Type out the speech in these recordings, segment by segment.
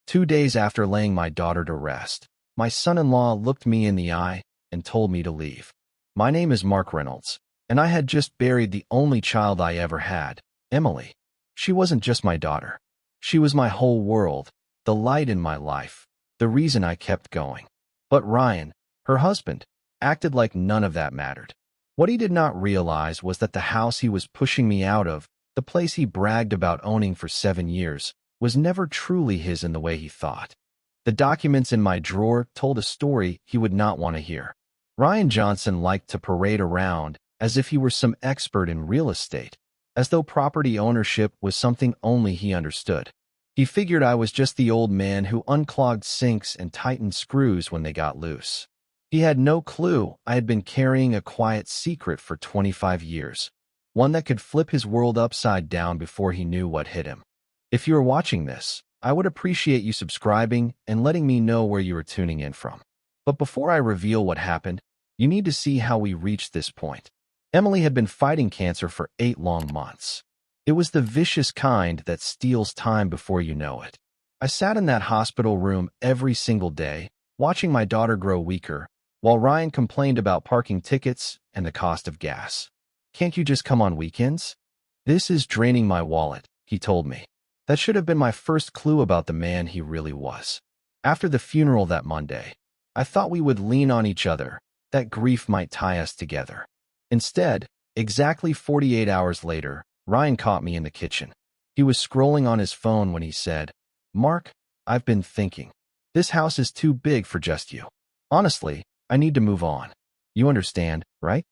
2 days after laying my daughter to rest, my son-in-law looked me in the eye and told me to leave. My name is Mark Reynolds, and I had just buried the only child I ever had, Emily. She wasn't just my daughter. She was my whole world, the light in my life, the reason I kept going. But Ryan, her husband, acted like none of that mattered. What he did not realize was that the house he was pushing me out of, the place he bragged about owning for 7 years, was never truly his in the way he thought. The documents in my drawer told a story he would not want to hear. Ryan Johnson liked to parade around as if he were some expert in real estate, as though property ownership was something only he understood. He figured I was just the old man who unclogged sinks and tightened screws when they got loose. He had no clue I had been carrying a quiet secret for 25 years, one that could flip his world upside down before he knew what hit him. If you are watching this, I would appreciate you subscribing and letting me know where you are tuning in from. But before I reveal what happened, you need to see how we reached this point. Emily had been fighting cancer for 8 long months. It was the vicious kind that steals time before you know it. I sat in that hospital room every single day, watching my daughter grow weaker, while Ryan complained about parking tickets and the cost of gas. "Can't you just come on weekends?" "This is draining my wallet," he told me. That should have been my first clue about the man he really was. After the funeral that Monday, I thought we would lean on each other, that grief might tie us together. Instead, exactly 48 hours later, Ryan caught me in the kitchen. He was scrolling on his phone when he said, "Mark, I've been thinking. This house is too big for just you. Honestly, I need to move on. You understand, right?"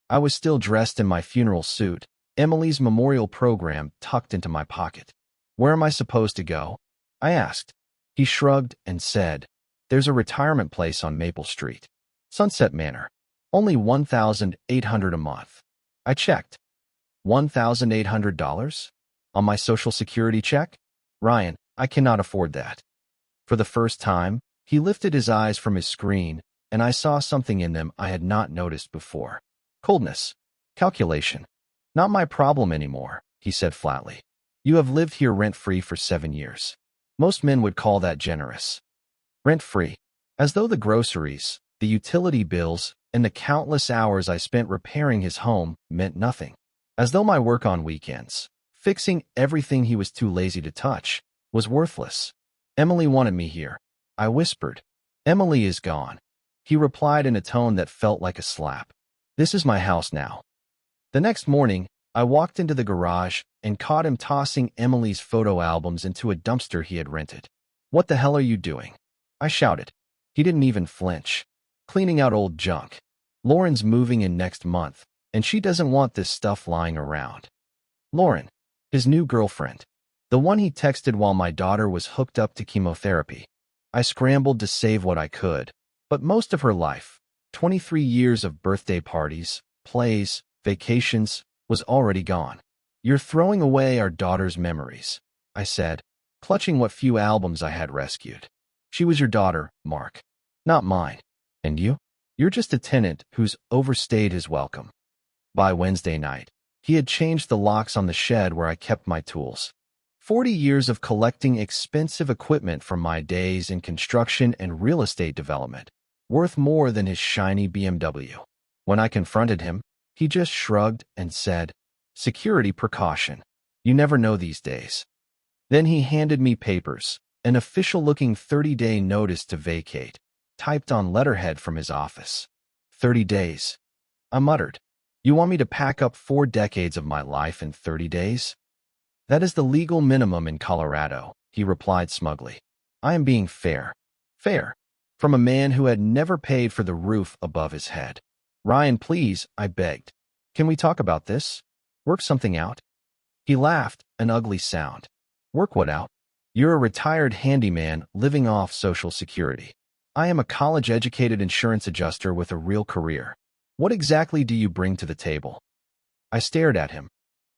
I was still dressed in my funeral suit, Emily's memorial program tucked into my pocket. "Where am I supposed to go?" I asked. He shrugged and said, "There's a retirement place on Maple Street. Sunset Manor. Only $1,800 a month." I checked. $1,800? On my Social Security check? "Ryan, I cannot afford that." For the first time, he lifted his eyes from his screen, and I saw something in them I had not noticed before. Coldness. Calculation. "Not my problem anymore," he said flatly. "You have lived here rent-free for 7 years. Most men would call that generous." Rent-free. As though the groceries, the utility bills, and the countless hours I spent repairing his home meant nothing. As though my work on weekends, fixing everything he was too lazy to touch, was worthless. "Emily wanted me here," I whispered. "Emily is gone," he replied in a tone that felt like a slap. "This is my house now." The next morning, I walked into the garage and caught him tossing Emily's photo albums into a dumpster he had rented. "What the hell are you doing?" I shouted. He didn't even flinch. "Cleaning out old junk. Lauren's moving in next month, and she doesn't want this stuff lying around." Lauren, his new girlfriend. The one he texted while my daughter was hooked up to chemotherapy. I scrambled to save what I could, but most of her life, 23 years of birthday parties, plays, vacations, was already gone. "You're throwing away our daughter's memories," I said, clutching what few albums I had rescued. "She was your daughter, Mark, not mine. And you? You're just a tenant who's overstayed his welcome." By Wednesday night, he had changed the locks on the shed where I kept my tools. 40 years of collecting expensive equipment from my days in construction and real estate development, worth more than his shiny BMW. When I confronted him, he just shrugged and said, "Security precaution. You never know these days." Then he handed me papers, an official-looking 30-day notice to vacate, typed on letterhead from his office. 30 days. I muttered. "You want me to pack up 4 decades of my life in 30 days? "That is the legal minimum in Colorado," he replied smugly. "I am being fair." Fair. From a man who had never paid for the roof above his head. "Ryan, please," I begged. "Can we talk about this? Work something out?" He laughed, an ugly sound. "Work what out? You're a retired handyman living off Social Security. I am a college-educated insurance adjuster with a real career. What exactly do you bring to the table?" I stared at him.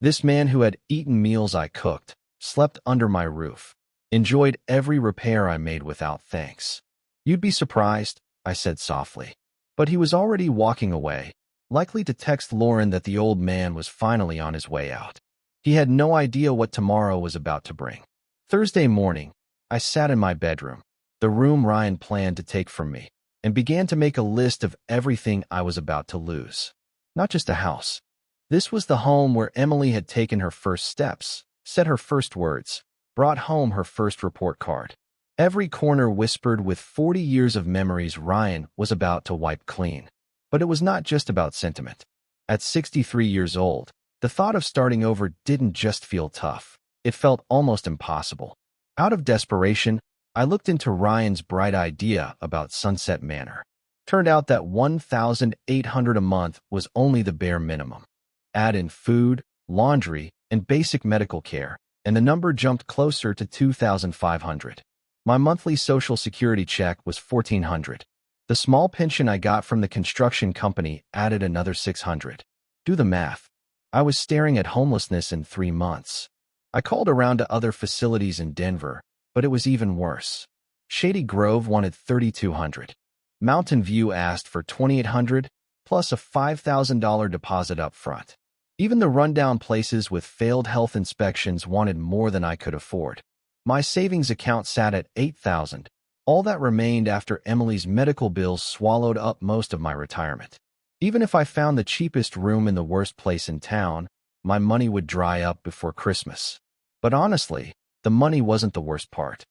This man who had eaten meals I cooked, slept under my roof, enjoyed every repair I made without thanks. "You'd be surprised," I said softly. But he was already walking away, likely to text Lauren that the old man was finally on his way out. He had no idea what tomorrow was about to bring. Thursday morning, I sat in my bedroom, the room Ryan planned to take from me, and began to make a list of everything I was about to lose. Not just a house. This was the home where Emily had taken her first steps, said her first words, brought home her first report card. Every corner whispered with 40 years of memories Ryan was about to wipe clean. But it was not just about sentiment. At 63 years old, the thought of starting over didn't just feel tough. It felt almost impossible. Out of desperation, I looked into Ryan's bright idea about Sunset Manor. Turned out that $1,800 a month was only the bare minimum. Add in food, laundry, and basic medical care, and the number jumped closer to $2,500. My monthly Social Security check was $1,400. The small pension I got from the construction company added another $600. Do the math. I was staring at homelessness in 3 months. I called around to other facilities in Denver, but it was even worse. Shady Grove wanted $3,200. Mountain View asked for $2,800, plus a $5,000 deposit up front. Even the rundown places with failed health inspections wanted more than I could afford. My savings account sat at $8,000, all that remained after Emily's medical bills swallowed up most of my retirement. Even if I found the cheapest room in the worst place in town, my money would dry up before Christmas. But honestly, the money wasn't the worst part.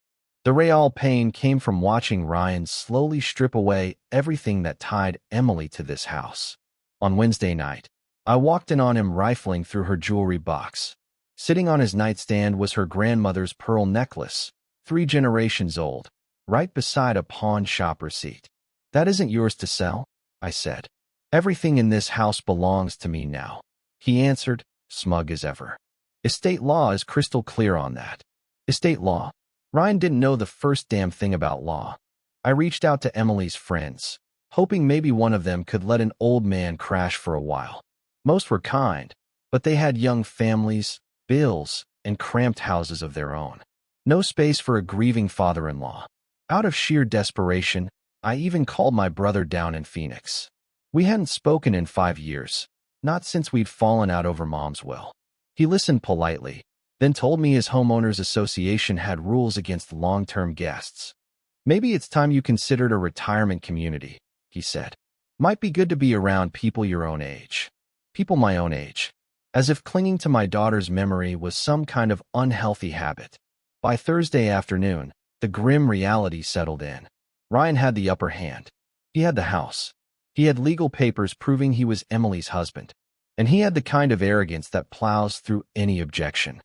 The real pain came from watching Ryan slowly strip away everything that tied Emily to this house. On Wednesday night, I walked in on him rifling through her jewelry box. Sitting on his nightstand was her grandmother's pearl necklace, 3 generations old, right beside a pawn shop receipt. "That isn't yours to sell," I said. "Everything in this house belongs to me now," he answered, smug as ever. "Estate law is crystal clear on that." Estate law? Ryan didn't know the first damn thing about law. I reached out to Emily's friends, hoping maybe one of them could let an old man crash for a while. Most were kind, but they had young families, bills, and cramped houses of their own. No space for a grieving father-in-law. Out of sheer desperation, I even called my brother down in Phoenix. We hadn't spoken in 5 years, not since we'd fallen out over Mom's will. He listened politely, then told me his homeowners association had rules against long-term guests. "Maybe it's time you considered a retirement community," he said. "Might be good to be around people your own age." People my own age. As if clinging to my daughter's memory was some kind of unhealthy habit. By Thursday afternoon, the grim reality settled in. Ryan had the upper hand. He had the house. He had legal papers proving he was Emily's husband. And he had the kind of arrogance that plows through any objection.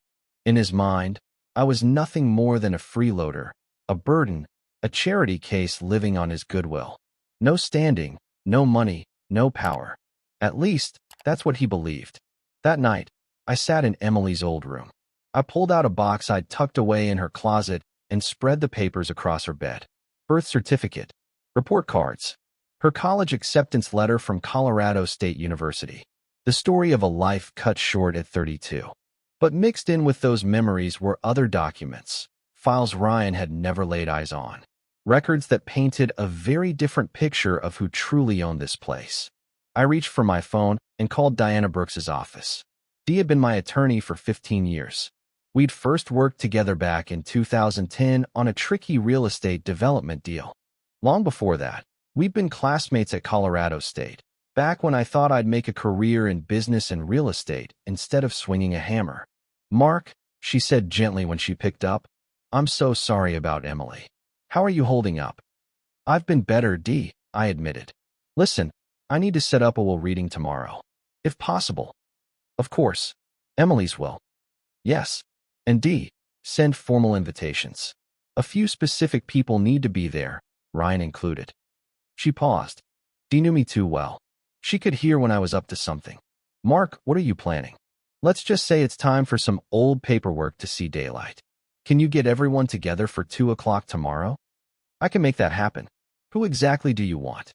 In his mind, I was nothing more than a freeloader, a burden, a charity case living on his goodwill. No standing, no money, no power. At least, that's what he believed. That night, I sat in Emily's old room. I pulled out a box I'd tucked away in her closet and spread the papers across her bed. Birth certificate, report cards, her college acceptance letter from Colorado State University. The story of a life cut short at 32. But mixed in with those memories were other documents, files Ryan had never laid eyes on. Records that painted a very different picture of who truly owned this place. I reached for my phone and called Diana Brooks's office. Dee had been my attorney for 15 years. We'd first worked together back in 2010 on a tricky real estate development deal. Long before that, we'd been classmates at Colorado State, back when I thought I'd make a career in business and real estate instead of swinging a hammer. "Mark," she said gently when she picked up, "I'm so sorry about Emily. How are you holding up?" "I've been better, Dee," I admitted. "Listen, I need to set up a will reading tomorrow. If possible." "Of course. Emily's will." "Yes. And Dee, send formal invitations. A few specific people need to be there, Ryan included." She paused. Dee knew me too well. She could hear when I was up to something. "Mark, what are you planning?" "Let's just say it's time for some old paperwork to see daylight. Can you get everyone together for 2 o'clock tomorrow?" "I can make that happen. Who exactly do you want?"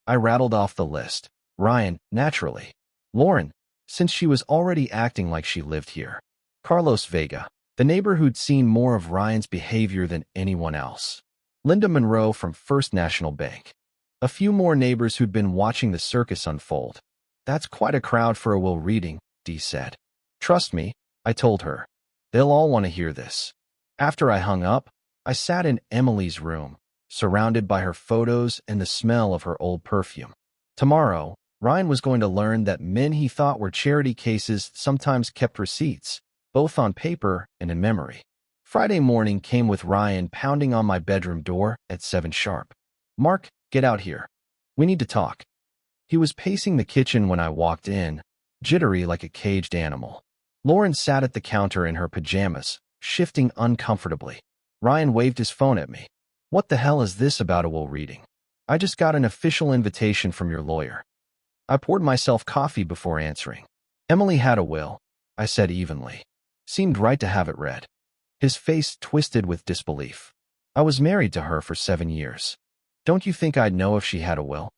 I rattled off the list. Ryan, naturally. Lauren, since she was already acting like she lived here. Carlos Vega, the neighbor who'd seen more of Ryan's behavior than anyone else. Linda Monroe from First National Bank. A few more neighbors who'd been watching the circus unfold. "That's quite a crowd for a will reading," Dee said. "Trust me," I told her. "They'll all want to hear this." After I hung up, I sat in Emily's room, surrounded by her photos and the smell of her old perfume. Tomorrow, Ryan was going to learn that men he thought were charity cases sometimes kept receipts, both on paper and in memory. Friday morning came with Ryan pounding on my bedroom door at 7 sharp. "Mark, get out here. We need to talk." He was pacing the kitchen when I walked in, jittery like a caged animal. Lauren sat at the counter in her pajamas, shifting uncomfortably. Ryan waved his phone at me. "What the hell is this about a will reading? I just got an official invitation from your lawyer." I poured myself coffee before answering. "Emily had a will," I said evenly. "Seemed right to have it read." His face twisted with disbelief. "I was married to her for 7 years. Don't you think I'd know if she had a will?"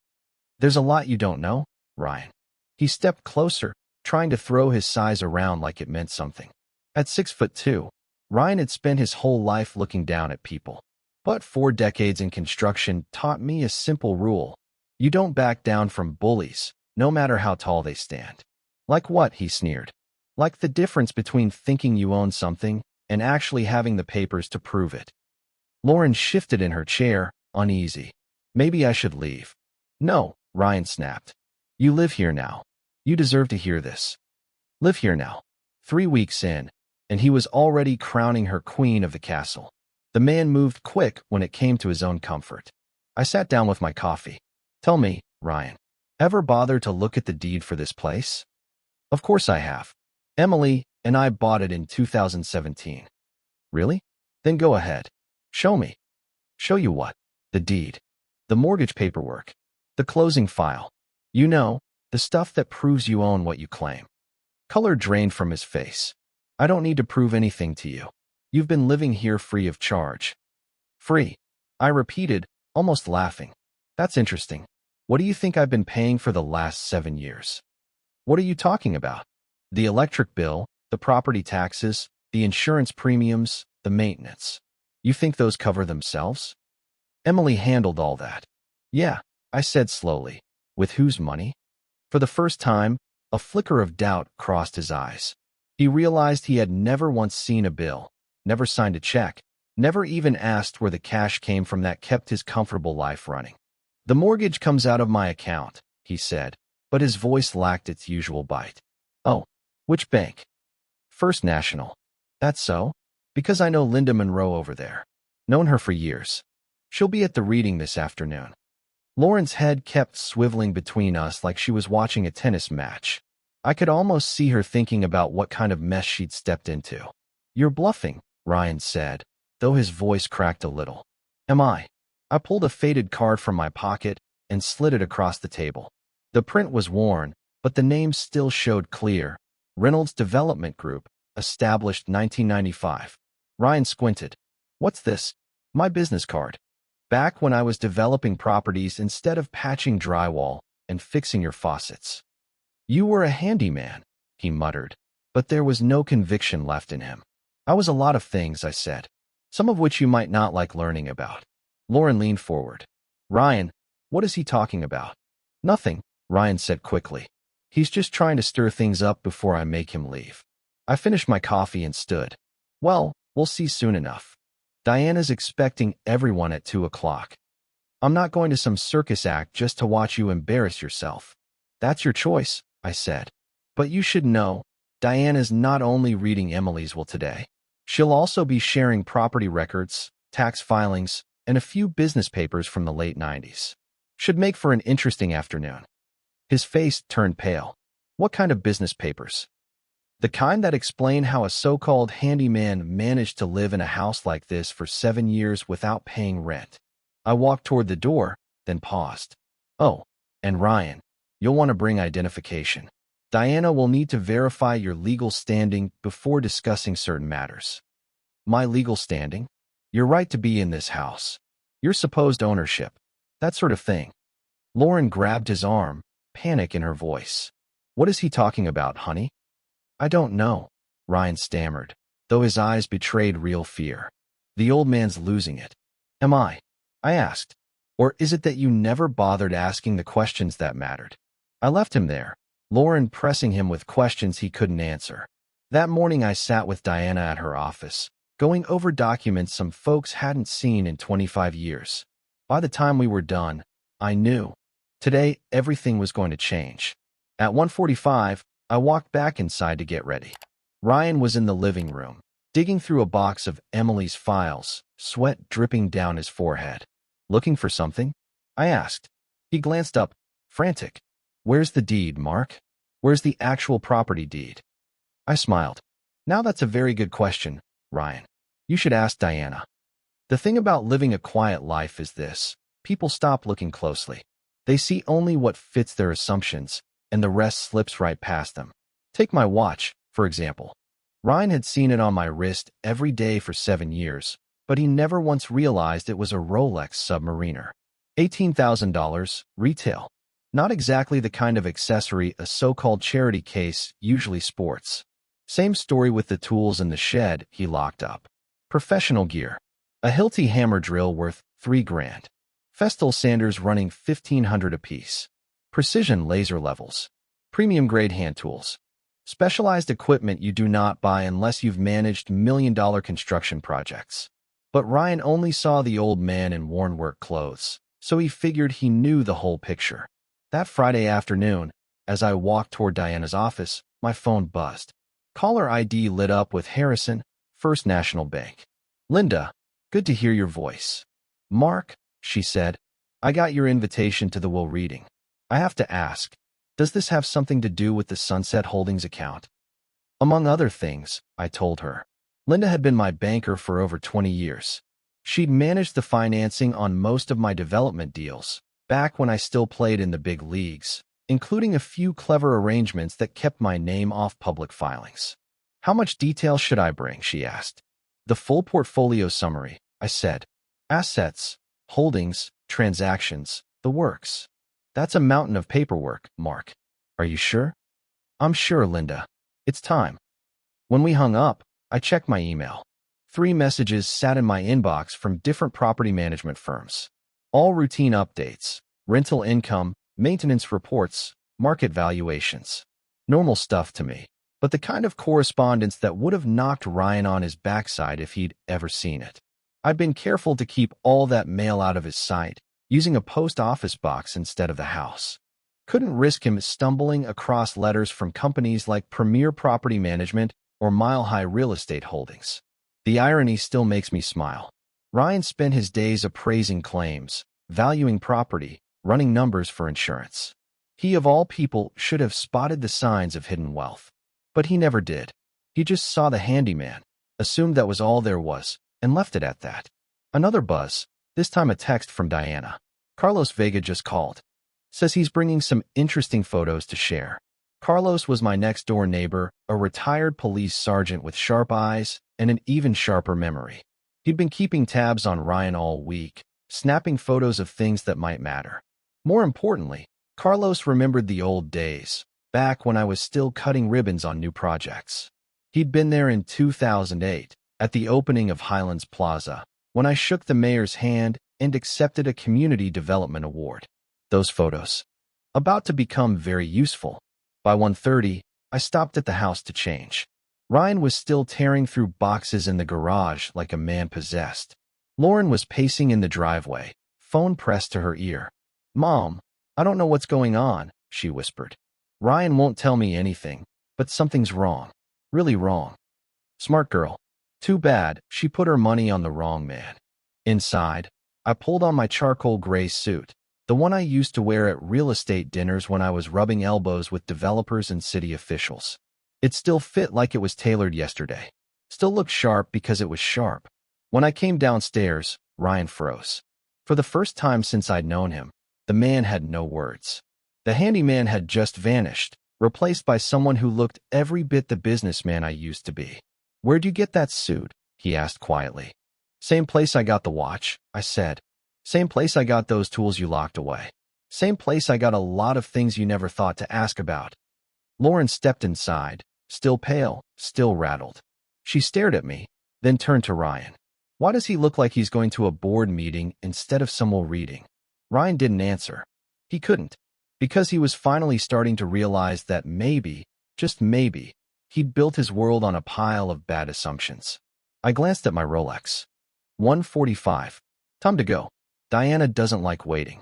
"There's a lot you don't know, Ryan." He stepped closer, trying to throw his size around like it meant something. At 6'2", Ryan had spent his whole life looking down at people. But 4 decades in construction taught me a simple rule. You don't back down from bullies, no matter how tall they stand. "Like what?" he sneered. "Like the difference between thinking you own something and actually having the papers to prove it." Lauren shifted in her chair, uneasy. "Maybe I should leave." "No," Ryan snapped. "You live here now. You deserve to hear this." Live here now. 3 weeks in, and he was already crowning her queen of the castle. The man moved quick when it came to his own comfort. I sat down with my coffee. "Tell me, Ryan, ever bother to look at the deed for this place?" "Of course I have. Emily and I bought it in 2017. "Really? Then go ahead. Show me." "Show you what?" "The deed. The mortgage paperwork. The closing file. You know, the stuff that proves you own what you claim." Color drained from his face. "I don't need to prove anything to you. You've been living here free of charge." "Free?" I repeated, almost laughing. "That's interesting. What do you think I've been paying for the last 7 years?" "What are you talking about?" "The electric bill, the property taxes, the insurance premiums, the maintenance. You think those cover themselves?" "Emily handled all that." "Yeah," I said slowly. "With whose money?" For the first time, a flicker of doubt crossed his eyes. He realized he had never once seen a bill, never signed a check, never even asked where the cash came from that kept his comfortable life running. "The mortgage comes out of my account," he said, but his voice lacked its usual bite. "Oh, which bank?" "First National." "That's so?" "Because I know Linda Monroe over there. Known her for years. She'll be at the reading this afternoon." Lauren's head kept swiveling between us like she was watching a tennis match. I could almost see her thinking about what kind of mess she'd stepped into. "You're bluffing," Ryan said, though his voice cracked a little. "Am I?" I pulled a faded card from my pocket and slid it across the table. The print was worn, but the name still showed clear. Reynolds Development Group, established 1995. Ryan squinted. "What's this?" "My business card. Back when I was developing properties instead of patching drywall and fixing your faucets." "You were a handyman," he muttered, but there was no conviction left in him. "I was a lot of things," I said, "some of which you might not like learning about." Lauren leaned forward. "Ryan, what is he talking about?" "Nothing," Ryan said quickly. "He's just trying to stir things up before I make him leave." I finished my coffee and stood. "Well, we'll see soon enough. Diana's expecting everyone at 2 o'clock. I'm not going to some circus act just to watch you embarrass yourself." "That's your choice," I said. "But you should know, Diana's not only reading Emily's will today. She'll also be sharing property records, tax filings, and a few business papers from the late 90s. Should make for an interesting afternoon." His face turned pale. "What kind of business papers?" "The kind that explain how a so-called handyman managed to live in a house like this for 7 years without paying rent." I walked toward the door, then paused. "Oh, and Ryan, you'll want to bring identification. Diana will need to verify your legal standing before discussing certain matters." "My legal standing?" "Your right to be in this house. Your supposed ownership. That sort of thing." Lauren grabbed his arm, panic in her voice. "What is he talking about, honey?" "I don't know," Ryan stammered, though his eyes betrayed real fear. "The old man's losing it." "Am I?" I asked. "Or is it that you never bothered asking the questions that mattered?" I left him there, Lauren pressing him with questions he couldn't answer. That morning I sat with Diana at her office, going over documents some folks hadn't seen in 25 years. By the time we were done, I knew. Today, everything was going to change. At 1:45, I walked back inside to get ready. Ryan was in the living room, digging through a box of Emily's files, sweat dripping down his forehead. Looking for something? I asked. He glanced up, frantic. Where's the deed, Mark? Where's the actual property deed? I smiled. Now that's a very good question, Ryan. You should ask Diana. The thing about living a quiet life is this. People stop looking closely. They see only what fits their assumptions, and the rest slips right past them. Take my watch, for example. Ryan had seen it on my wrist every day for 7 years, but he never once realized it was a Rolex Submariner. $18,000, retail. Not exactly the kind of accessory a so-called charity case usually sports. Same story with the tools in the shed he locked up. Professional gear. A Hilti hammer drill worth $3,000. Festal sanders running $1,500 apiece. Precision laser levels. Premium grade hand tools. Specialized equipment you do not buy unless you've managed million-dollar construction projects. But Ryan only saw the old man in worn work clothes, so he figured he knew the whole picture. That Friday afternoon, as I walked toward Diana's office, my phone buzzed. Caller ID lit up with Harrison, First National Bank. Linda, good to hear your voice. Mark, she said, I got your invitation to the will reading. I have to ask, does this have something to do with the Sunset Holdings account? Among other things, I told her. Linda had been my banker for over 20 years. She'd managed the financing on most of my development deals, back when I still played in the big leagues, including a few clever arrangements that kept my name off public filings. How much detail should I bring, she asked. The full portfolio summary, I said. Assets, holdings, transactions, the works. That's a mountain of paperwork, Mark. Are you sure? I'm sure, Linda. It's time. When we hung up, I checked my email. 3 messages sat in my inbox from different property management firms. All routine updates, rental income, maintenance reports, market valuations. Normal stuff to me, but the kind of correspondence that would have knocked Ryan on his backside if he'd ever seen it. I'd been careful to keep all that mail out of his sight, using a post office box instead of the house. Couldn't risk him stumbling across letters from companies like Premier Property Management or Mile High Real Estate Holdings. The irony still makes me smile. Ryan spent his days appraising claims, valuing property, running numbers for insurance. He of all people should have spotted the signs of hidden wealth. But he never did. He just saw the handyman, assumed that was all there was, and left it at that. Another buzz, this time a text from Diana. Carlos Vega just called. Says he's bringing some interesting photos to share. Carlos was my next-door neighbor, a retired police sergeant with sharp eyes and an even sharper memory. He'd been keeping tabs on Ryan all week, snapping photos of things that might matter. More importantly, Carlos remembered the old days, back when I was still cutting ribbons on new projects. He'd been there in 2008, at the opening of Highlands Plaza, when I shook the mayor's hand and accepted a community development award. Those photos. About to become very useful. By 1:30, I stopped at the house to change. Ryan was still tearing through boxes in the garage like a man possessed. Lauren was pacing in the driveway, phone pressed to her ear. Mom, I don't know what's going on, she whispered. Ryan won't tell me anything, but something's wrong. Really wrong. Smart girl. Too bad, she put her money on the wrong man. Inside, I pulled on my charcoal gray suit, the one I used to wear at real estate dinners when I was rubbing elbows with developers and city officials. It still fit like it was tailored yesterday. Still looked sharp because it was sharp. When I came downstairs, Ryan froze. For the first time since I'd known him, the man had no words. The handyman had just vanished, replaced by someone who looked every bit the businessman I used to be. Where'd you get that suit? He asked quietly. Same place I got the watch, I said. Same place I got those tools you locked away. Same place I got a lot of things you never thought to ask about. Lauren stepped inside, still pale, still rattled. She stared at me, then turned to Ryan. Why does he look like he's going to a board meeting instead of some will reading? Ryan didn't answer. He couldn't, because he was finally starting to realize that maybe, just maybe, he'd built his world on a pile of bad assumptions. I glanced at my Rolex. 1:45. Time to go. Diana doesn't like waiting.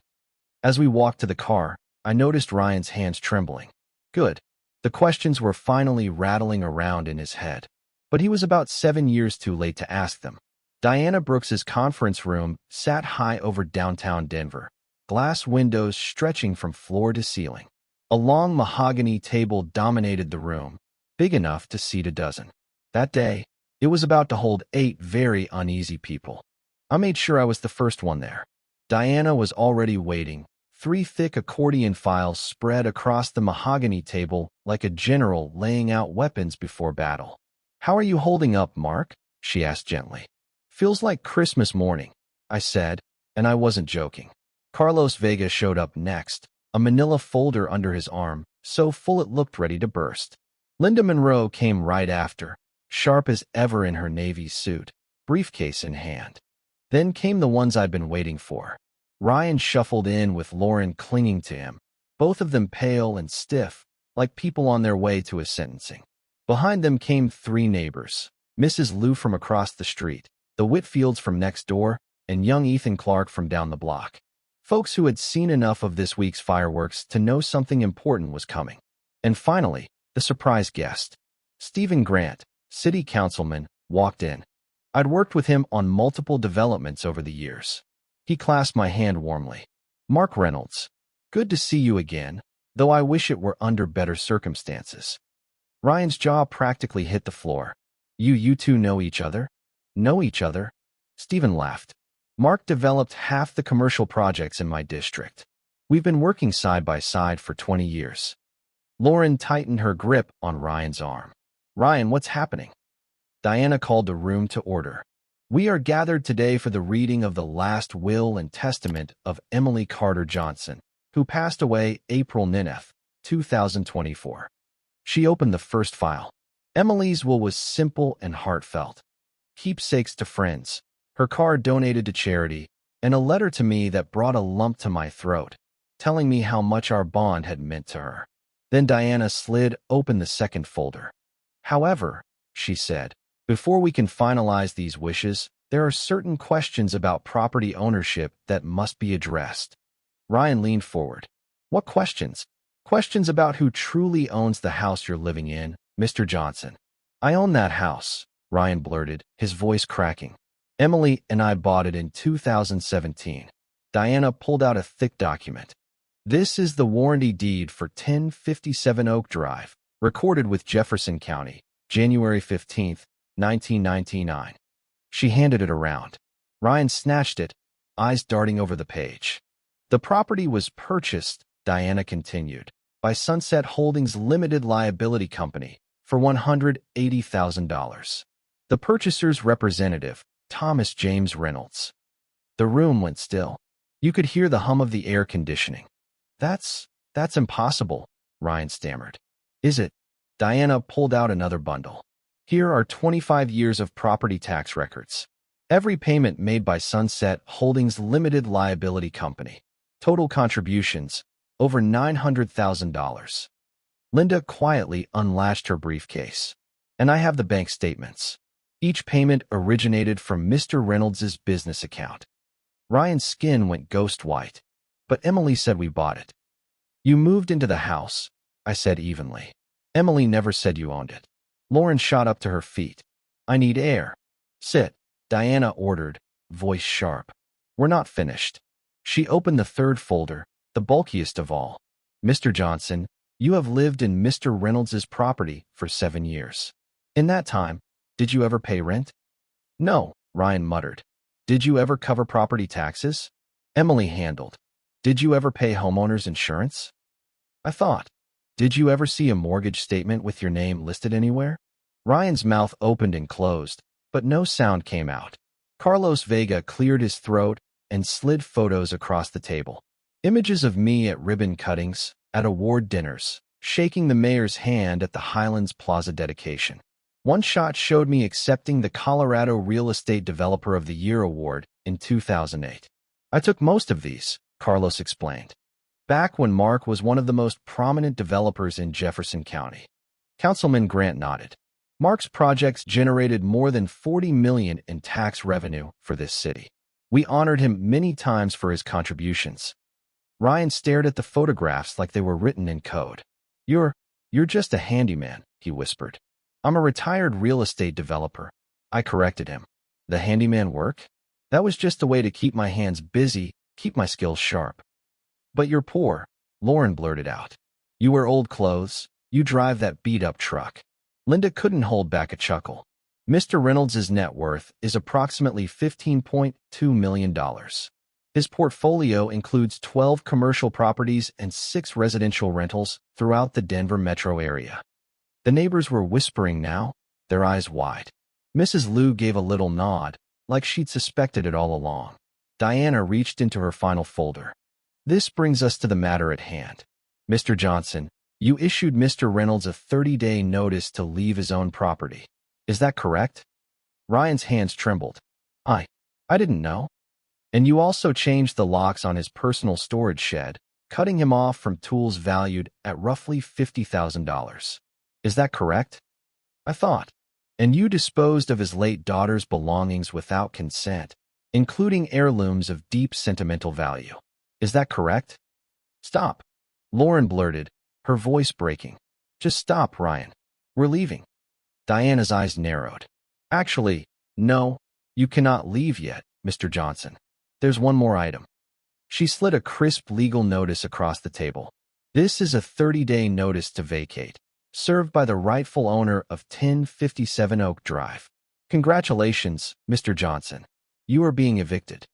As we walked to the car, I noticed Ryan's hands trembling. Good. The questions were finally rattling around in his head. But he was about 7 years too late to ask them. Diana Brooks's conference room sat high over downtown Denver, glass windows stretching from floor to ceiling. A long mahogany table dominated the room, big enough to seat a dozen. That day, it was about to hold 8 very uneasy people. I made sure I was the first one there. Diana was already waiting, 3 thick accordion files spread across the mahogany table like a general laying out weapons before battle. "How are you holding up, Mark?" she asked gently. "Feels like Christmas morning," I said, and I wasn't joking. Carlos Vega showed up next, a manila folder under his arm, so full it looked ready to burst. Linda Monroe came right after, sharp as ever in her navy suit, briefcase in hand. Then came the ones I'd been waiting for. Ryan shuffled in with Lauren clinging to him, both of them pale and stiff, like people on their way to a sentencing. Behind them came 3 neighbors, Mrs. Lou from across the street, the Whitfields from next door, and young Ethan Clark from down the block. Folks who had seen enough of this week's fireworks to know something important was coming. And finally, the surprise guest. Stephen Grant, city councilman, walked in. I'd worked with him on multiple developments over the years. He clasped my hand warmly. "Mark Reynolds, good to see you again, though I wish it were under better circumstances." Ryan's jaw practically hit the floor. You two know each other?" "Know each other?" Stephen laughed. "Mark developed half the commercial projects in my district. We've been working side by side for 20 years. Lauren tightened her grip on Ryan's arm. "Ryan, what's happening?" Diana called the room to order. "We are gathered today for the reading of the last will and testament of Emily Carter Johnson, who passed away April 9th, 2024. She opened the first file. Emily's will was simple and heartfelt. Keepsakes to friends, her car donated to charity, and a letter to me that brought a lump to my throat, telling me how much our bond had meant to her. Then Diana slid open the second folder. "However," she said, "before we can finalize these wishes, there are certain questions about property ownership that must be addressed." Ryan leaned forward. "What questions?" "Questions about who truly owns the house you're living in, Mr. Johnson." "I own that house," Ryan blurted, his voice cracking. "Emily and I bought it in 2017. Diana pulled out a thick document. "This is the warranty deed for 1057 Oak Drive, recorded with Jefferson County, January 15th, 1999. She handed it around. Ryan snatched it, eyes darting over the page. "The property was purchased," Diana continued, "by Sunset Holdings Limited Liability Company for $180,000. The purchaser's representative, Thomas James Reynolds." The room went still. You could hear the hum of the air conditioning. That's impossible," Ryan stammered. "Is it?" Diana pulled out another bundle. "Here are 25 years of property tax records. Every payment made by Sunset Holdings Limited Liability Company. Total contributions, over $900,000. Linda quietly unlatched her briefcase. "And I have the bank statements. Each payment originated from Mr. Reynolds' business account." Ryan's skin went ghost white. "But Emily said we bought it." "You moved into the house," I said evenly. "Emily never said you owned it." Lauren shot up to her feet. "I need air." "Sit," Diana ordered, voice sharp. "We're not finished." She opened the third folder, the bulkiest of all. "Mr. Johnson, you have lived in Mr. Reynolds' property for 7 years. In that time, did you ever pay rent?" "No," Ryan muttered. "Did you ever cover property taxes?" Emily handled. "Did you ever pay homeowners insurance?" I thought. "Did you ever see a mortgage statement with your name listed anywhere?" Ryan's mouth opened and closed, but no sound came out. Carlos Vega cleared his throat and slid photos across the table. Images of me at ribbon cuttings, at award dinners, shaking the mayor's hand at the Highlands Plaza dedication. One shot showed me accepting the Colorado Real Estate Developer of the Year award in 2008. "I took most of these," Carlos explained, "back when Mark was one of the most prominent developers in Jefferson County." Councilman Grant nodded. Mark's projects generated more than $40 million in tax revenue for this city. We honored him many times for his contributions. Ryan stared at the photographs like they were written in code. You're just a handyman, he whispered. I'm a retired real estate developer. I corrected him. The handyman work? That was just a way to keep my hands busy, keep my skills sharp. But you're poor, Lauren blurted out. You wear old clothes, you drive that beat-up truck. Linda couldn't hold back a chuckle. Mr. Reynolds' net worth is approximately $15.2 million. His portfolio includes 12 commercial properties and 6 residential rentals throughout the Denver metro area. The neighbors were whispering now, their eyes wide. Mrs. Liu gave a little nod, like she'd suspected it all along. Diana reached into her final folder. This brings us to the matter at hand. Mr. Johnson, you issued Mr. Reynolds a 30-day notice to leave his own property. Is that correct? Ryan's hands trembled. I didn't know. And you also changed the locks on his personal storage shed, cutting him off from tools valued at roughly $50,000. Is that correct? I thought. And you disposed of his late daughter's belongings without consent, including heirlooms of deep sentimental value. Is that correct? Stop. Lauren blurted, her voice breaking. Just stop, Ryan. We're leaving. Diana's eyes narrowed. Actually, no, you cannot leave yet, Mr. Johnson. There's one more item. She slid a crisp legal notice across the table. This is a 30-day notice to vacate, served by the rightful owner of 1057 Oak Drive. Congratulations, Mr. Johnson. You are being evicted.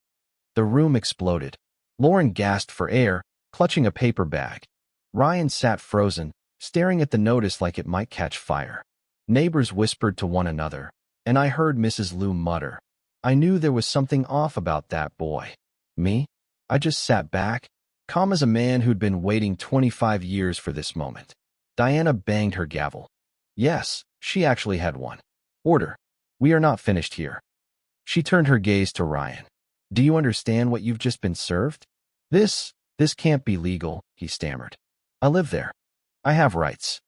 The room exploded. Lauren gasped for air, clutching a paper bag. Ryan sat frozen, staring at the notice like it might catch fire. Neighbors whispered to one another, and I heard Mrs. Liu mutter, I knew there was something off about that boy. Me? I just sat back, calm as a man who'd been waiting 25 years for this moment. Diana banged her gavel. Yes, she actually had one. Order. We are not finished here. She turned her gaze to Ryan. Do you understand what you've just been served? This can't be legal, he stammered. I live there. I have rights.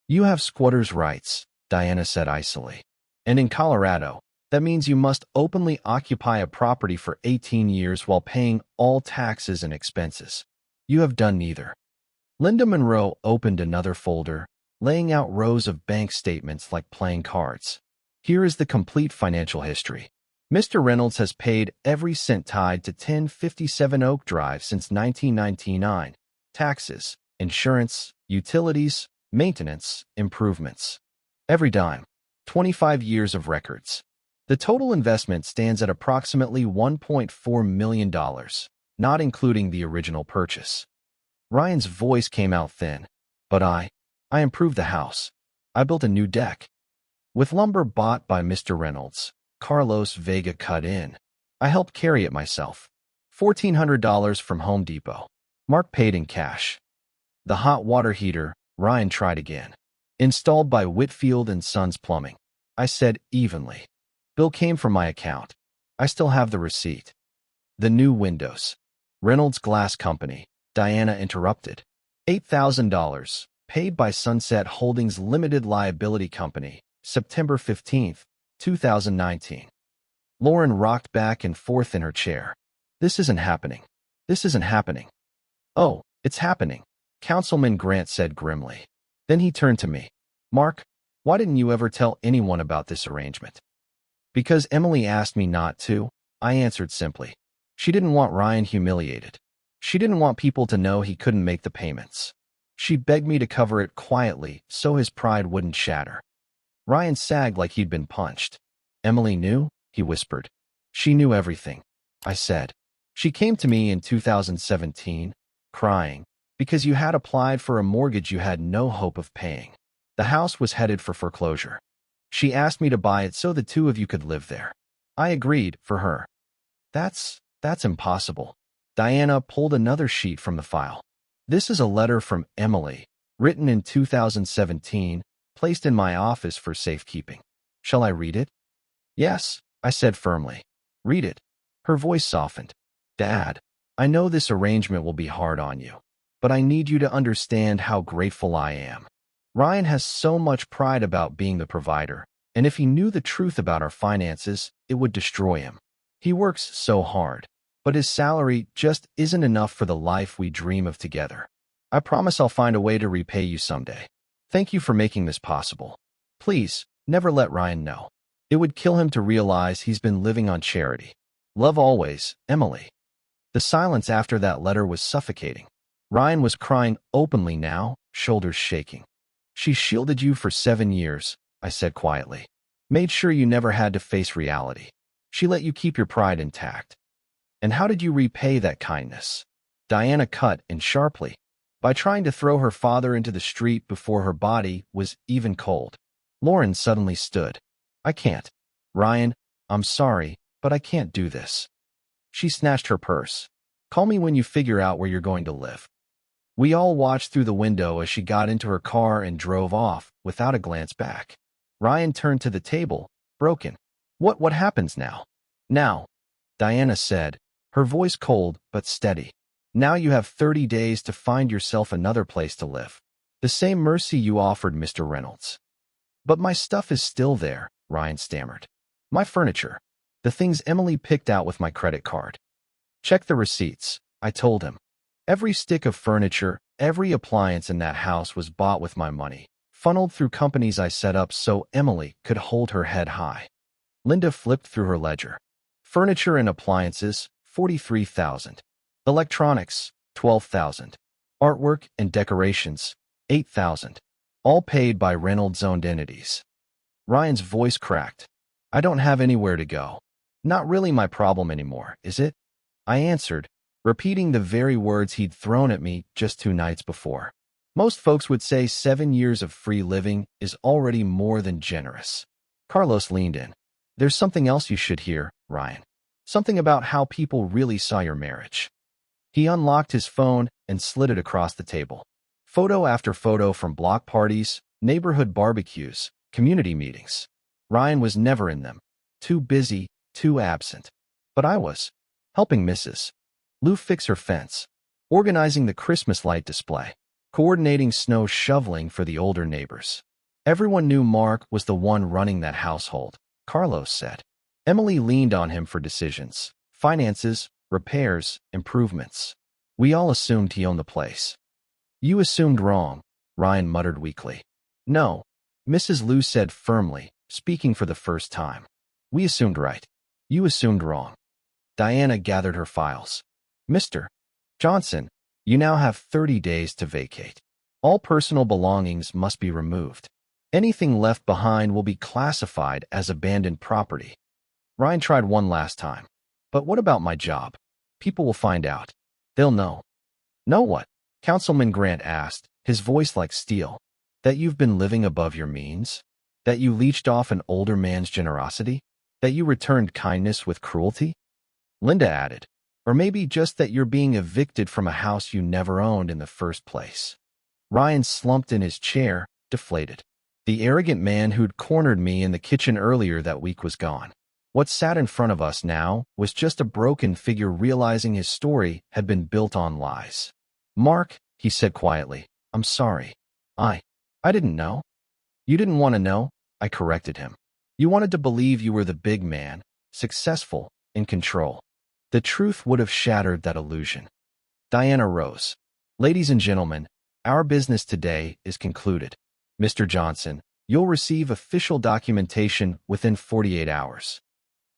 You have squatters' rights, Diana said icily. And in Colorado, that means you must openly occupy a property for 18 years while paying all taxes and expenses. You have done neither. Linda Monroe opened another folder, laying out rows of bank statements like playing cards. Here is the complete financial history. Mr. Reynolds has paid every cent tied to 1057 Oak Drive since 1999. Taxes, insurance, utilities, maintenance, improvements. Every dime. 25 years of records. The total investment stands at approximately $1.4 million, not including the original purchase. Ryan's voice came out thin. But I improved the house. I built a new deck. With lumber bought by Mr. Reynolds, Carlos Vega cut in. I helped carry it myself. $1,400 from Home Depot. Mark paid in cash. The hot water heater, Ryan tried again. Installed by Whitfield and Sons Plumbing. I said evenly. Bill came from my account. I still have the receipt. The new windows. Reynolds Glass Company, Diana interrupted. $8,000, paid by Sunset Holdings Limited Liability Company, September 15, 2019. Lauren rocked back and forth in her chair. This isn't happening. This isn't happening. Oh, it's happening, Councilman Grant said grimly. Then he turned to me. Mark, why didn't you ever tell anyone about this arrangement? Because Emily asked me not to, I answered simply. She didn't want Ryan humiliated. She didn't want people to know he couldn't make the payments. She begged me to cover it quietly so his pride wouldn't shatter. Ryan sagged like he'd been punched. Emily knew, he whispered. She knew everything, I said. She came to me in 2017, crying, because you had applied for a mortgage you had no hope of paying. The house was headed for foreclosure. She asked me to buy it so the two of you could live there. I agreed, for her. That's impossible. Diana pulled another sheet from the file. This is a letter from Emily, written in 2017, placed in my office for safekeeping. Shall I read it? Yes, I said firmly. Read it. Her voice softened. Dad, I know this arrangement will be hard on you, but I need you to understand how grateful I am. Ryan has so much pride about being the provider, and if he knew the truth about our finances, it would destroy him. He works so hard, but his salary just isn't enough for the life we dream of together. I promise I'll find a way to repay you someday. Thank you for making this possible. Please, never let Ryan know. It would kill him to realize he's been living on charity. Love always, Emily. The silence after that letter was suffocating. Ryan was crying openly now, shoulders shaking. She shielded you for 7 years, I said quietly. Made sure you never had to face reality. She let you keep your pride intact. And how did you repay that kindness? Diana cut in sharply, by trying to throw her father into the street before her body was even cold. Lauren suddenly stood. I can't. Ryan, I'm sorry, but I can't do this. She snatched her purse. Call me when you figure out where you're going to live. We all watched through the window as she got into her car and drove off, without a glance back. Ryan turned to the table, broken. What happens now? Now, Diana said, her voice cold but steady. Now you have 30 days to find yourself another place to live. The same mercy you offered Mr. Reynolds. But my stuff is still there, Ryan stammered. My furniture. The things Emily picked out with my credit card. Check the receipts, I told him. Every stick of furniture, every appliance in that house was bought with my money, funneled through companies I set up so Emily could hold her head high. Linda flipped through her ledger. Furniture and appliances, $43,000. Electronics, $12,000. Artwork and decorations, $8,000. All paid by Reynolds-owned entities. Ryan's voice cracked. I don't have anywhere to go. Not really my problem anymore, is it? I answered, repeating the very words he'd thrown at me just 2 nights before. Most folks would say 7 years of free living is already more than generous. Carlos leaned in. There's something else you should hear, Ryan. Something about how people really saw your marriage. He unlocked his phone and slid it across the table. Photo after photo from block parties, neighborhood barbecues, community meetings. Ryan was never in them. Too busy, too absent. But I was. Helping Mrs. Lou fix her fence. Organizing the Christmas light display. Coordinating snow shoveling for the older neighbors. Everyone knew Mark was the one running that household, Carlos said. Emily leaned on him for decisions. Finances, repairs, improvements. We all assumed he owned the place. You assumed wrong, Ryan muttered weakly. No, Mrs. Lou said firmly, speaking for the first time. We assumed right. You assumed wrong. Diana gathered her files. Mr. Johnson, you now have 30 days to vacate. All personal belongings must be removed. Anything left behind will be classified as abandoned property. Ryan tried one last time. But what about my job? People will find out. They'll know. Know what? Councilman Grant asked, his voice like steel. That you've been living above your means? That you leeched off an older man's generosity? That you returned kindness with cruelty? Linda added. Or maybe just that you're being evicted from a house you never owned in the first place. Ryan slumped in his chair, deflated. The arrogant man who'd cornered me in the kitchen earlier that week was gone. What sat in front of us now was just a broken figure realizing his story had been built on lies. Mark, he said quietly, I'm sorry. I didn't know. You didn't want to know, I corrected him. You wanted to believe you were the big man, successful, in control. The truth would have shattered that illusion. Diana rose. Ladies and gentlemen, our business today is concluded. Mr. Johnson, you'll receive official documentation within 48 hours.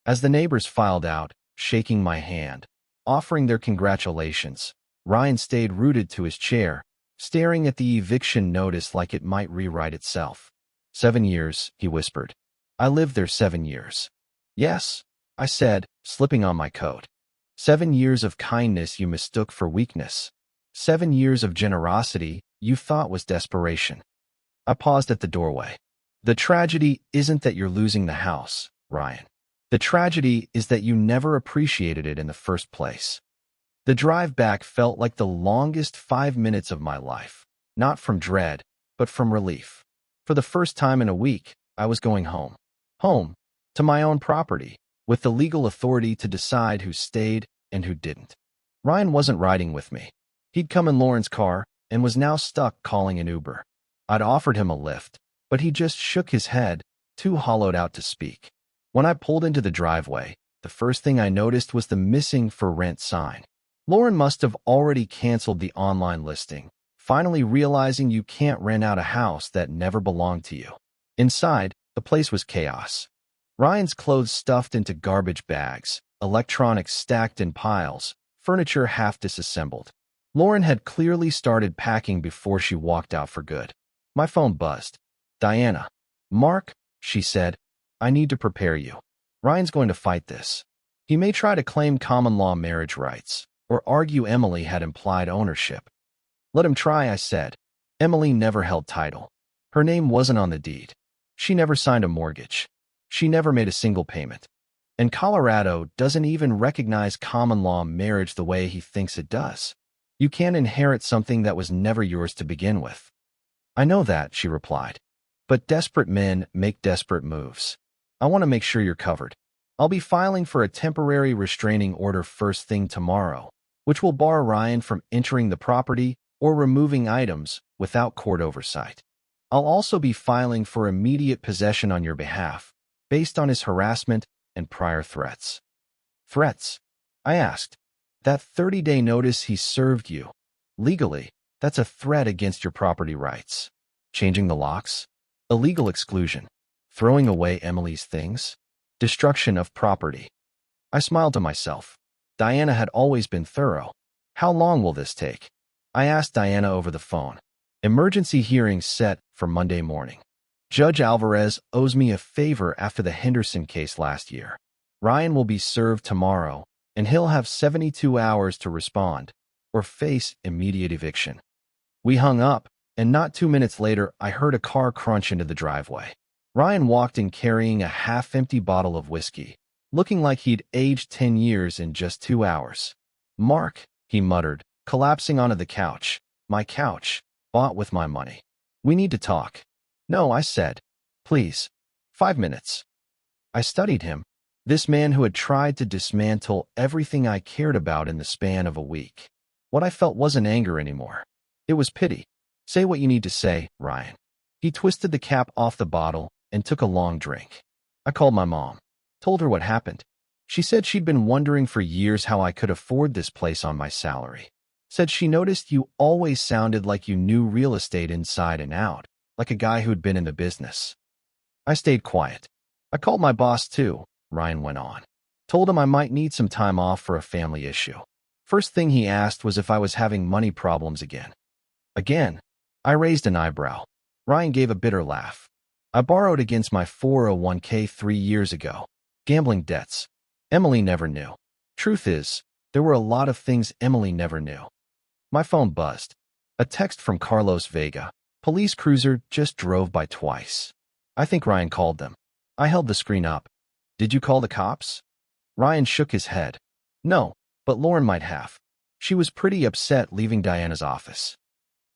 As the neighbors filed out, shaking my hand, offering their congratulations, Ryan stayed rooted to his chair, staring at the eviction notice like it might rewrite itself. 7 years, he whispered. I lived there 7 years. Yes, I said, slipping on my coat. 7 years of kindness you mistook for weakness. 7 years of generosity you thought was desperation. I paused at the doorway. The tragedy isn't that you're losing the house, Ryan. The tragedy is that you never appreciated it in the first place. The drive back felt like the longest 5 minutes of my life, not from dread, but from relief. For the first time in a week, I was going home. Home, to my own property, with the legal authority to decide who stayed and who didn't. Ryan wasn't riding with me. He'd come in Lauren's car and was now stuck calling an Uber. I'd offered him a lift, but he just shook his head, too hollowed out to speak. When I pulled into the driveway, the first thing I noticed was the missing for rent sign. Lauren must have already canceled the online listing, finally realizing you can't rent out a house that never belonged to you. Inside, the place was chaos. Ryan's clothes stuffed into garbage bags, electronics stacked in piles, furniture half disassembled. Lauren had clearly started packing before she walked out for good. My phone buzzed. "Diana." "Mark," she said, "I need to prepare you. Ryan's going to fight this. He may try to claim common law marriage rights, or argue Emily had implied ownership." "Let him try," I said. Emily never held title. Her name wasn't on the deed. She never signed a mortgage. She never made a single payment. And Colorado doesn't even recognize common law marriage the way he thinks it does. You can't inherit something that was never yours to begin with. "I know that," she replied. "But desperate men make desperate moves. I want to make sure you're covered. I'll be filing for a temporary restraining order first thing tomorrow, which will bar Ryan from entering the property or removing items without court oversight. I'll also be filing for immediate possession on your behalf, based on his harassment and prior threats." "Threats?" I asked. "That 30-day notice he served you. Legally, that's a threat against your property rights. Changing the locks? Illegal exclusion. Throwing away Emily's things? Destruction of property." I smiled to myself. Diana had always been thorough. "How long will this take?" I asked Diana over the phone. "Emergency hearings set for Monday morning. Judge Alvarez owes me a favor after the Henderson case last year. Ryan will be served tomorrow, and he'll have 72 hours to respond or face immediate eviction." We hung up, and not 2 minutes later, I heard a car crunch into the driveway. Ryan walked in carrying a half-empty bottle of whiskey, looking like he'd aged 10 years in just 2 hours. "Mark," he muttered, collapsing onto the couch. "My couch, bought with my money. We need to talk." "No," I said. "Please. 5 minutes." I studied him, this man who had tried to dismantle everything I cared about in the span of a week. What I felt wasn't anger anymore. It was pity. "Say what you need to say, Ryan." He twisted the cap off the bottle and took a long drink. "I called my mom. Told her what happened. She said she'd been wondering for years how I could afford this place on my salary. Said she noticed you always sounded like you knew real estate inside and out, like a guy who'd been in the business." I stayed quiet. "I called my boss too," Ryan went on. "Told him I might need some time off for a family issue. First thing he asked was if I was having money problems again." "Again?" I raised an eyebrow. Ryan gave a bitter laugh. "I borrowed against my 401k 3 years ago. Gambling debts. Emily never knew. Truth is, there were a lot of things Emily never knew." My phone buzzed. A text from Carlos Vega. "Police cruiser just drove by twice. I think Ryan called them." I held the screen up. "Did you call the cops?" Ryan shook his head. "No, but Lauren might have. She was pretty upset leaving Diana's office."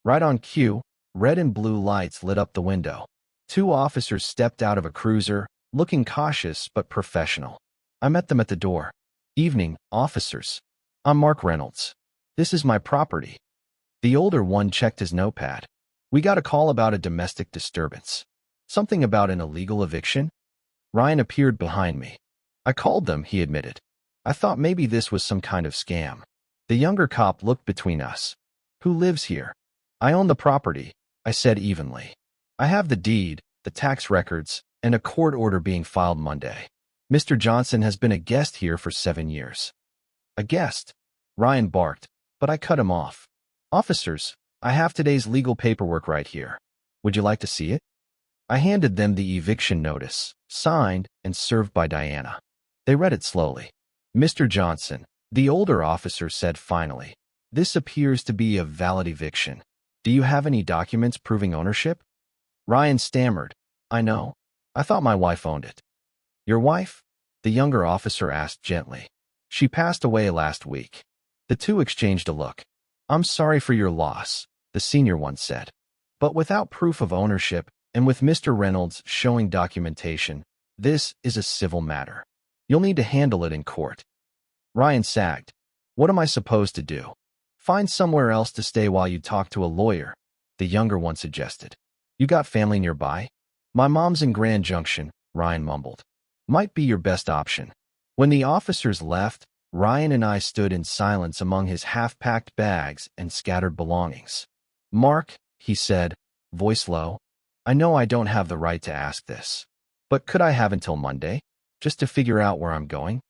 Right on cue, red and blue lights lit up the window. 2 officers stepped out of a cruiser, looking cautious but professional. I met them at the door. "Evening, officers. I'm Mark Reynolds. This is my property." The older one checked his notepad. "We got a call about a domestic disturbance. Something about an illegal eviction?" Ryan appeared behind me. "I called them," he admitted. "I thought maybe this was some kind of scam." The younger cop looked between us. "Who lives here?" "I own the property," I said evenly. "I have the deed, the tax records, and a court order being filed Monday. Mr. Johnson has been a guest here for 7 years." "A guest?" Ryan barked, but I cut him off. "Officers, I have today's legal paperwork right here. Would you like to see it?" I handed them the eviction notice, signed and served by Diana. They read it slowly. "Mr. Johnson," the older officer said finally, "this appears to be a valid eviction. Do you have any documents proving ownership?" Ryan stammered. "I know. I thought my wife owned it." "Your wife?" the younger officer asked gently. "She passed away last week." The two exchanged a look. "I'm sorry for your loss," the senior one said. "But without proof of ownership, and with Mr. Reynolds showing documentation, this is a civil matter. You'll need to handle it in court." Ryan sagged. "What am I supposed to do? Find somewhere else to stay while you talk to a lawyer," the younger one suggested. You got family nearby? My mom's in Grand Junction, Ryan mumbled. Might be your best option. When the officers left, Ryan and I stood in silence among his half-packed bags and scattered belongings. Mark, he said, voice low, I know I don't have the right to ask this, but could I have until Monday, just to figure out where I'm going?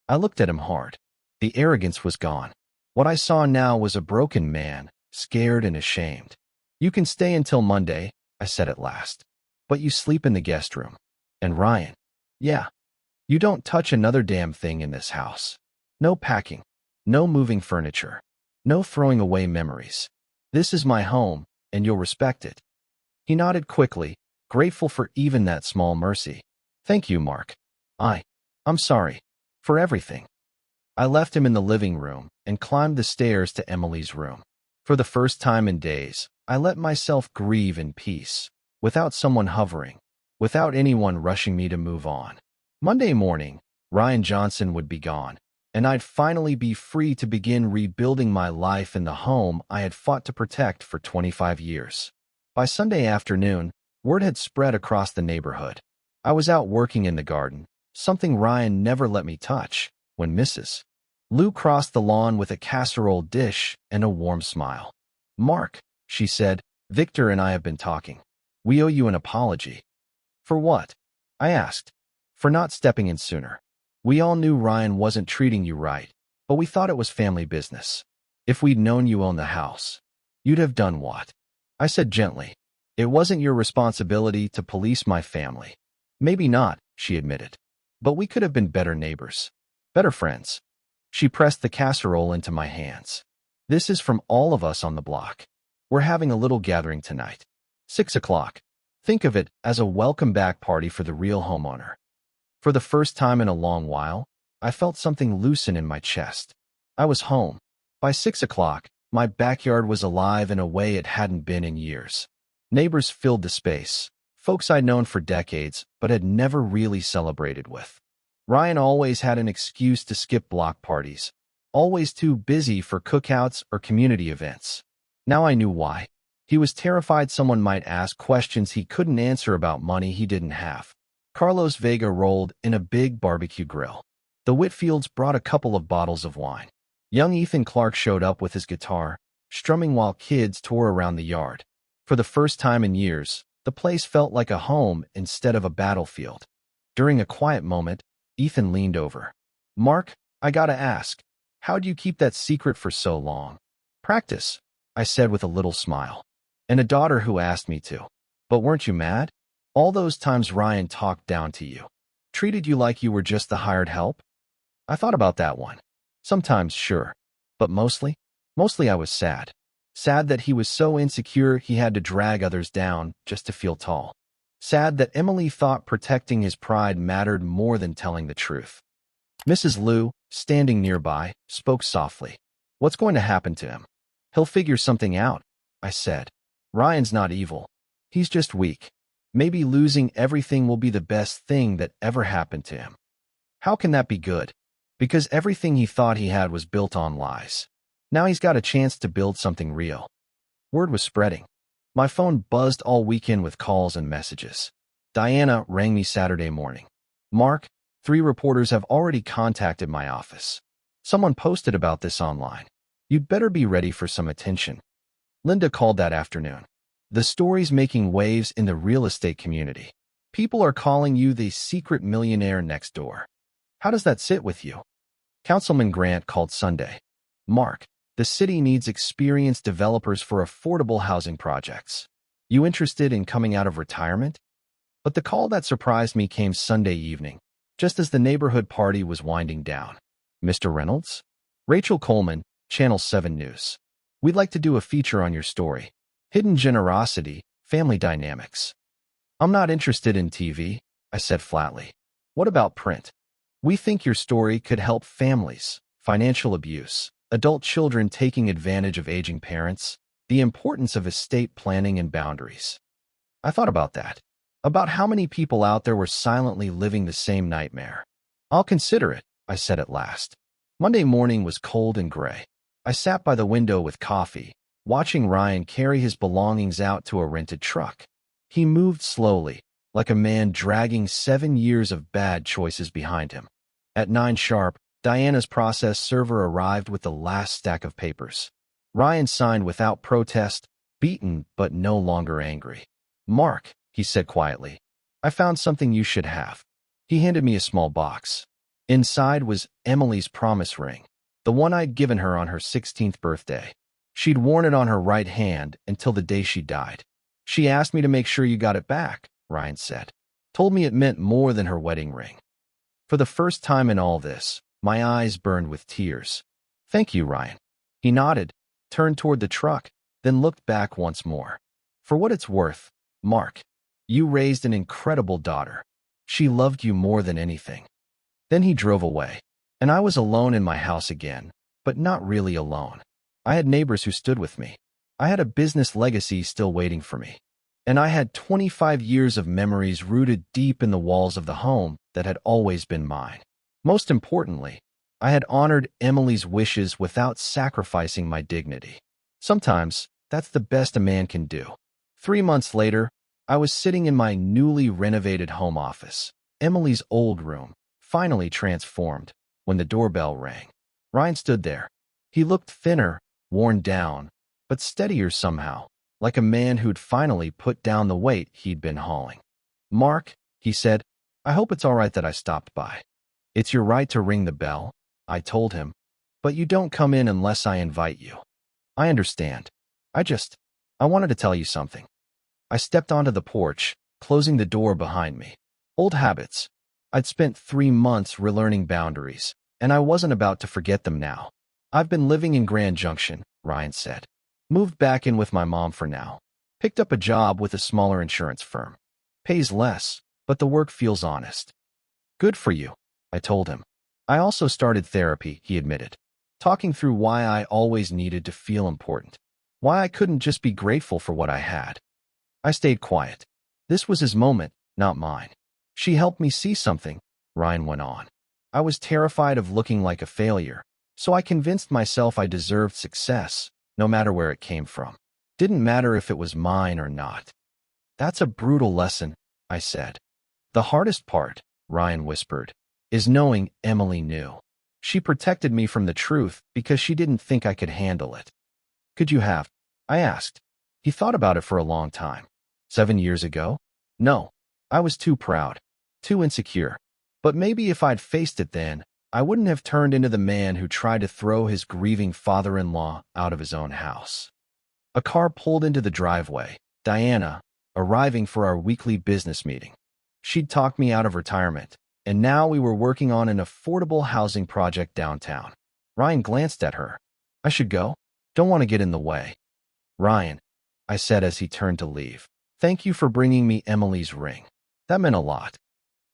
I looked at him hard. The arrogance was gone. What I saw now was a broken man, scared and ashamed. You can stay until Monday, I said at last, but you sleep in the guest room. And Ryan, yeah, you don't touch another damn thing in this house. No packing, no moving furniture, no throwing away memories. This is my home, and you'll respect it. He nodded quickly, grateful for even that small mercy. Thank you, Mark. I'm sorry. For everything. I left him in the living room and climbed the stairs to Emily's room. For the first time in days, I let myself grieve in peace, without someone hovering, without anyone rushing me to move on. Monday morning, Ryan Johnson would be gone, and I'd finally be free to begin rebuilding my life in the home I had fought to protect for 25 years. By Sunday afternoon, word had spread across the neighborhood. I was out working in the garden, something Ryan never let me touch, when Mrs. Lou crossed the lawn with a casserole dish and a warm smile. Mark, she said, Victor and I have been talking. We owe you an apology. For what? I asked. For not stepping in sooner. We all knew Ryan wasn't treating you right, but we thought it was family business. If we'd known you owned the house, you'd have done what? I said gently. It wasn't your responsibility to police my family. Maybe not, she admitted. But we could have been better neighbors. Better friends. She pressed the casserole into my hands. This is from all of us on the block. We're having a little gathering tonight. 6 o'clock. Think of it as a welcome back party for the real homeowner. For the first time in a long while, I felt something loosen in my chest. I was home. By 6 o'clock, my backyard was alive in a way it hadn't been in years. Neighbors filled the space, folks I'd known for decades but had never really celebrated with. Ryan always had an excuse to skip block parties, always too busy for cookouts or community events. Now I knew why. He was terrified someone might ask questions he couldn't answer about money he didn't have. Carlos Vega rolled in a big barbecue grill. The Whitfields brought a couple of bottles of wine. Young Ethan Clark showed up with his guitar, strumming while kids tore around the yard. For the first time in years, the place felt like a home instead of a battlefield. During a quiet moment, Ethan leaned over. Mark, I gotta ask, how'd you keep that secret for so long? Practice, I said with a little smile. And a daughter who asked me to. But weren't you mad? All those times Ryan talked down to you. Treated you like you were just the hired help? I thought about that one. Sometimes, sure. But mostly I was sad. Sad that he was so insecure he had to drag others down just to feel tall. Sad that Emily thought protecting his pride mattered more than telling the truth. Mrs. Lou, standing nearby, spoke softly. What's going to happen to him? He'll figure something out, I said. Ryan's not evil. He's just weak. Maybe losing everything will be the best thing that ever happened to him. How can that be good? Because everything he thought he had was built on lies. Now he's got a chance to build something real. Word was spreading. My phone buzzed all weekend with calls and messages. Diana rang me Saturday morning. Mark, 3 reporters have already contacted my office. Someone posted about this online. You'd better be ready for some attention. Linda called that afternoon. The story's making waves in the real estate community. People are calling you the secret millionaire next door. How does that sit with you? Councilman Grant called Sunday. Mark, the city needs experienced developers for affordable housing projects. You interested in coming out of retirement? But the call that surprised me came Sunday evening, just as the neighborhood party was winding down. Mr. Reynolds? Rachel Coleman, Channel 7 News. We'd like to do a feature on your story. Hidden Generosity, Family Dynamics. I'm not interested in TV, I said flatly. What about print? We think your story could help families, financial abuse, adult children taking advantage of aging parents, the importance of estate planning and boundaries. I thought about that, about how many people out there were silently living the same nightmare. I'll consider it, I said at last. Monday morning was cold and gray. I sat by the window with coffee, watching Ryan carry his belongings out to a rented truck. He moved slowly, like a man dragging 7 years of bad choices behind him. At 9 sharp, Diana's process server arrived with the last stack of papers. Ryan signed without protest, beaten but no longer angry. "Mark," he said quietly, "I found something you should have." He handed me a small box. Inside was Emily's promise ring, the one I'd given her on her 16th birthday. She'd worn it on her right hand until the day she died. "She asked me to make sure you got it back," Ryan said. "Told me it meant more than her wedding ring." For the first time in all this, my eyes burned with tears. "Thank you, Ryan." He nodded, turned toward the truck, then looked back once more. "For what it's worth, Mark, you raised an incredible daughter. She loved you more than anything." Then he drove away, and I was alone in my house again, but not really alone. I had neighbors who stood with me. I had a business legacy still waiting for me. And I had 25 years of memories rooted deep in the walls of the home that had always been mine. Most importantly, I had honored Emily's wishes without sacrificing my dignity. Sometimes, that's the best a man can do. 3 months later, I was sitting in my newly renovated home office, Emily's old room, finally transformed, when the doorbell rang. Ryan stood there. He looked thinner, worn down, but steadier somehow, like a man who'd finally put down the weight he'd been hauling. "Mark," he said, "I hope it's all right that I stopped by." "It's your right to ring the bell," I told him, "but you don't come in unless I invite you." "I understand. I wanted to tell you something." I stepped onto the porch, closing the door behind me. Old habits. I'd spent 3 months relearning boundaries, and I wasn't about to forget them now. "I've been living in Grand Junction," Ryan said. "Moved back in with my mom for now. Picked up a job with a smaller insurance firm. Pays less, but the work feels honest." "Good for you," I told him. "I also started therapy," he admitted, talking through why I always needed to feel important, why I couldn't just be grateful for what I had. I stayed quiet. This was his moment, not mine. "She helped me see something," Ryan went on. "I was terrified of looking like a failure, so I convinced myself I deserved success, no matter where it came from. Didn't matter if it was mine or not." "That's a brutal lesson," I said. "The hardest part," Ryan whispered, "is knowing Emily knew. She protected me from the truth because she didn't think I could handle it." "Could you have?" I asked. He thought about it for a long time. 7 years ago? No. I was too proud, too insecure. But maybe if I'd faced it then, I wouldn't have turned into the man who tried to throw his grieving father-in-law out of his own house. A car pulled into the driveway, Diana, arriving for our weekly business meeting. She'd talked me out of retirement, and now we were working on an affordable housing project downtown. Ryan glanced at her. "I should go? Don't want to get in the way." "Ryan," I said as he turned to leave, "thank you for bringing me Emily's ring. That meant a lot."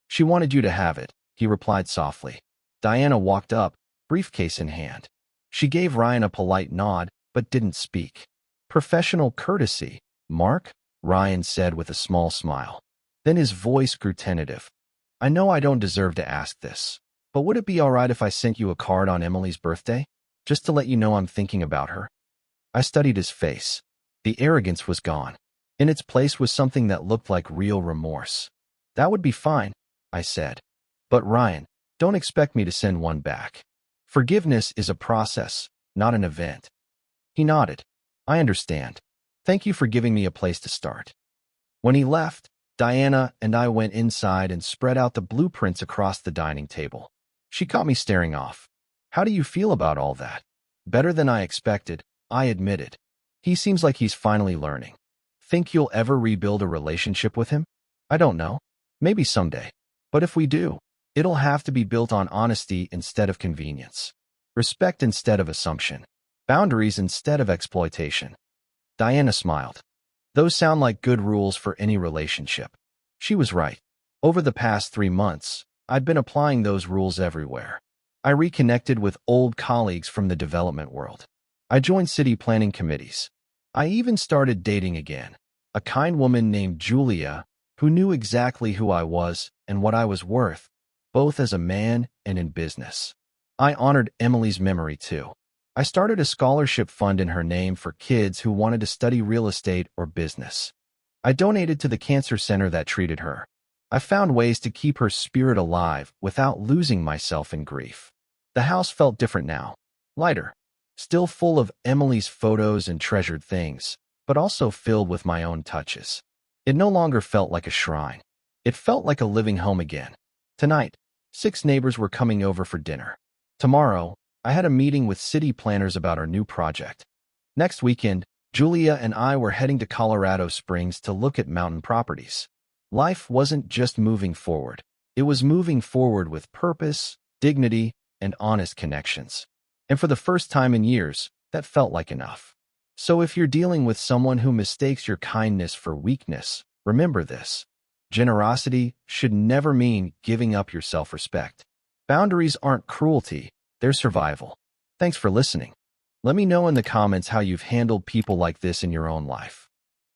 "She wanted you to have it," he replied softly. Diana walked up, briefcase in hand. She gave Ryan a polite nod, but didn't speak. "Professional courtesy, Mark," Ryan said with a small smile. Then his voice grew tentative. "I know I don't deserve to ask this, but would it be all right if I sent you a card on Emily's birthday? Just to let you know I'm thinking about her?" I studied his face. The arrogance was gone. In its place was something that looked like real remorse. "That would be fine," I said. "But Ryan, don't expect me to send one back. Forgiveness is a process, not an event." He nodded. "I understand. Thank you for giving me a place to start." When he left, Diana and I went inside and spread out the blueprints across the dining table. She caught me staring off. "How do you feel about all that?" "Better than I expected," I admitted. "He seems like he's finally learning." "Think you'll ever rebuild a relationship with him?" "I don't know. Maybe someday. But if we do, it'll have to be built on honesty instead of convenience. Respect instead of assumption. Boundaries instead of exploitation." Diana smiled. "Those sound like good rules for any relationship." She was right. Over the past 3 months, I'd been applying those rules everywhere. I reconnected with old colleagues from the development world. I joined city planning committees. I even started dating again. A kind woman named Julia, who knew exactly who I was and what I was worth, both as a man and in business. I honored Emily's memory too. I started a scholarship fund in her name for kids who wanted to study real estate or business. I donated to the cancer center that treated her. I found ways to keep her spirit alive without losing myself in grief. The house felt different now, lighter, still full of Emily's photos and treasured things, but also filled with my own touches. It no longer felt like a shrine. It felt like a living home again. Tonight, 6 neighbors were coming over for dinner. Tomorrow, I had a meeting with city planners about our new project. Next weekend, Julia and I were heading to Colorado Springs to look at mountain properties. Life wasn't just moving forward. It was moving forward with purpose, dignity, and honest connections. And for the first time in years, that felt like enough. So if you're dealing with someone who mistakes your kindness for weakness, remember this. Generosity should never mean giving up your self-respect. Boundaries aren't cruelty, they're survival. Thanks for listening. Let me know in the comments how you've handled people like this in your own life.